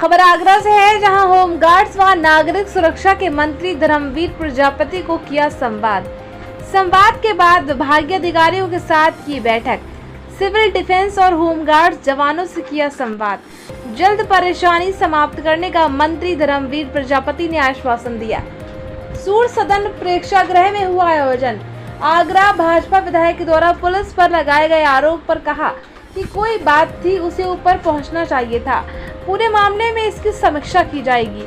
खबर आगरा से है, जहां होमगार्ड्स व नागरिक सुरक्षा के मंत्री धर्मवीर प्रजापति को किया संवाद के बाद विभागीय अधिकारियों के साथ की बैठक। सिविल डिफेंस और होमगार्ड्स जवानों से किया संवाद। जल्द परेशानी समाप्त करने का मंत्री धर्मवीर प्रजापति ने आश्वासन दिया। सूर सदन प्रेक्षागृह में हुआ आयोजन। आगरा भाजपा विधायक के द्वारा पुलिस पर लगाए गए आरोप पर कहा कि कोई बात थी, उसे ऊपर पहुंचना चाहिए था। पूरे मामले में इसकी समीक्षा की जाएगी।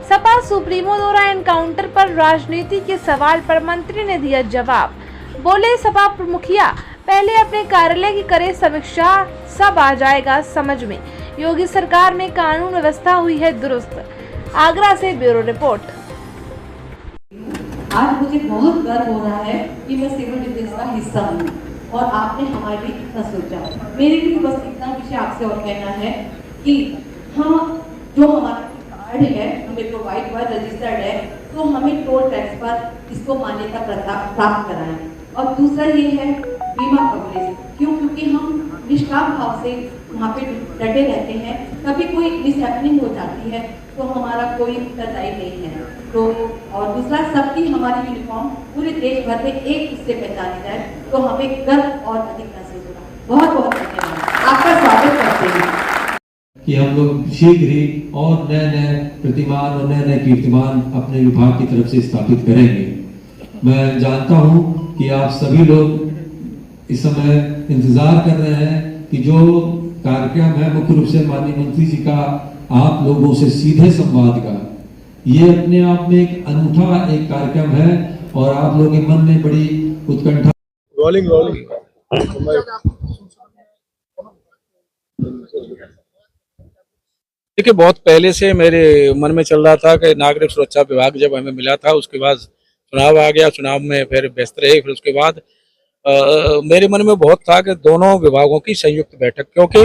सपा सुप्रीमो द्वारा एनकाउंटर पर राजनीति के सवाल पर मंत्री ने दिया जवाब। बोले, सपा मुखिया पहले अपने कार्यालय की करे समीक्षा, सब आ जाएगा समझ में। योगी सरकार में कानून व्यवस्था हुई है दुरुस्त। आगरा से ब्यूरो रिपोर्ट। आज मुझे बहुत गर्व हो रहा है कि मैं सिविल डिफेंस का हिस्सा हूँ और आपने हमारे लिए इतना सोचा। मेरे लिए बस इतना विषय आपसे और कहना है कि हम जो हमारा कार्ड है हमें प्रोवाइड हुआ रजिस्टर्ड है, तो हमें टोल टैक्स पर इसको मान्यता प्राप्त कराएं। और दूसरा ये है बीमा कवरेज, क्योंकि हम निष्काम भाव से वहाँ पे डटे रहते हैं। कभी कोई मिसहैपनिंग हो जाती है तो हमारा कोई उत्तरदायी नहीं है। तो और दूसरा, सबकी हमारी यूनिफॉर्म पूरे देश भर में एक उससे पहचानी जाए तो हमें गर्व और अधिक महसूस होगा। बहुत बहुत धन्यवाद, आपका स्वागत करते हैं कि हम लोग शीघ्र ही और नए प्रतिमान और नए कीर्तिमान अपने विभाग की तरफ से स्थापित करेंगे। मैं जानता हूं कि आप सभी लोग इस समय इंतजार कर रहे हैं कि जो कार्यक्रम है मुख्य रूप से माननीय मंत्री जी का आप लोगों से सीधे संवाद का, ये अपने आप में एक अनूठा एक कार्यक्रम है और आप लोगों के मन में बड़ी उत्कंठा। रोलिंग देखिए, बहुत पहले से मेरे मन में चल रहा था कि नागरिक सुरक्षा विभाग जब हमें मिला था, उसके बाद चुनाव आ गया, चुनाव में फिर व्यस्त रहे, फिर उसके बाद मेरे मन में बहुत था कि दोनों विभागों की संयुक्त बैठक, क्योंकि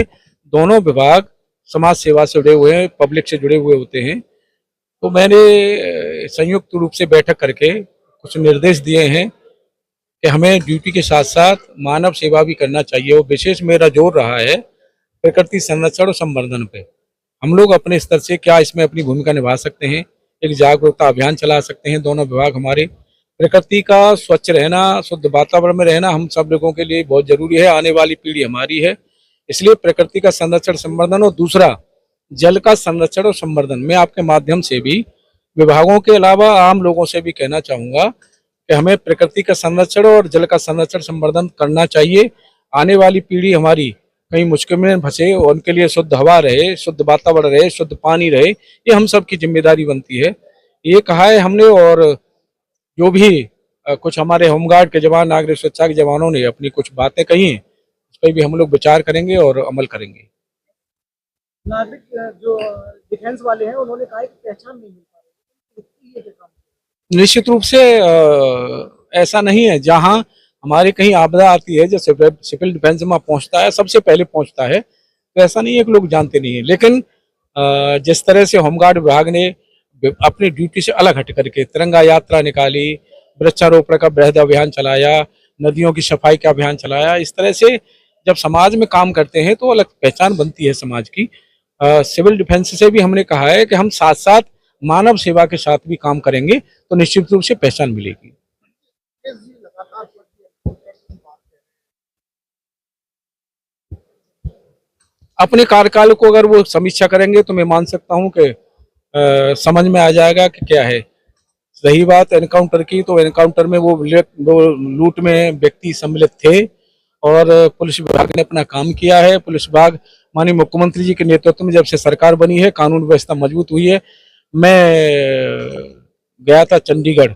दोनों विभाग समाज सेवा से जुड़े हुए हैं, पब्लिक से जुड़े हुए होते हैं। तो मैंने संयुक्त रूप से बैठक करके कुछ निर्देश दिए हैं कि हमें ड्यूटी के साथ साथ मानव सेवा भी करना चाहिए। और विशेष मेरा जोर रहा है प्रकृति संरक्षण और संवर्धन पे। हम लोग अपने स्तर से क्या इसमें अपनी भूमिका निभा सकते हैं, एक जागरूकता अभियान चला सकते हैं। दोनों विभाग हमारे प्रकृति का स्वच्छ रहना, शुद्ध वातावरण में रहना हम सब लोगों के लिए बहुत जरूरी है। आने वाली पीढ़ी हमारी है, इसलिए प्रकृति का संरक्षण संवर्धन और दूसरा जल का संरक्षण और संवर्धन। मैं आपके माध्यम से भी विभागों के अलावा आम लोगों से भी कहना चाहूंगा कि हमें प्रकृति का संरक्षण और जल का संरक्षण संवर्धन करना चाहिए। आने वाली पीढ़ी हमारी कहीं मुश्किल में फंसे और उनके लिए शुद्ध हवा रहे, शुद्ध वातावरण रहे, शुद्ध पानी रहे, ये हम सब की जिम्मेदारी बनती है। ये कहा है हमने। और जो भी कुछ हमारे होमगार्ड के जवान, नागरिक सुरक्षा के जवानों ने अपनी कुछ बातें कही हैं, उस पर भी हम लोग विचार करेंगे और अमल करेंगे। नागरिक जो डिफेंस वाले हैं उन्होंने कहा कि पहचान नहीं मिल पा रही। निश्चित रूप से ऐसा नहीं है। जहां हमारे कहीं आपदा आती है, जैसे सिविल डिफेंस में पहुंचता है, सबसे पहले पहुंचता है, तो ऐसा नहीं है कि लोग जानते नहीं है। लेकिन जिस तरह से होमगार्ड विभाग ने अपनी ड्यूटी से अलग हट करके तिरंगा यात्रा निकाली, वृक्षारोपण का बृहद अभियान चलाया, नदियों की सफाई का अभियान चलाया, इस तरह से जब समाज में काम करते हैं तो अलग पहचान बनती है समाज की। सिविल डिफेंस से भी हमने कहा है कि हम साथ साथ मानव सेवा के साथ भी काम करेंगे तो निश्चित रूप से पहचान मिलेगी। अपने कार्यकाल को अगर वो समीक्षा करेंगे तो मैं मान सकता हूं कि समझ में आ जाएगा कि क्या है। रही बात एनकाउंटर की, तो एनकाउंटर में वो लूट में व्यक्ति सम्मिलित थे और पुलिस विभाग ने अपना काम किया है। पुलिस विभाग माननीय मुख्यमंत्री जी के नेतृत्व में जब से सरकार बनी है, कानून व्यवस्था मजबूत हुई है। मैं गया था चंडीगढ़,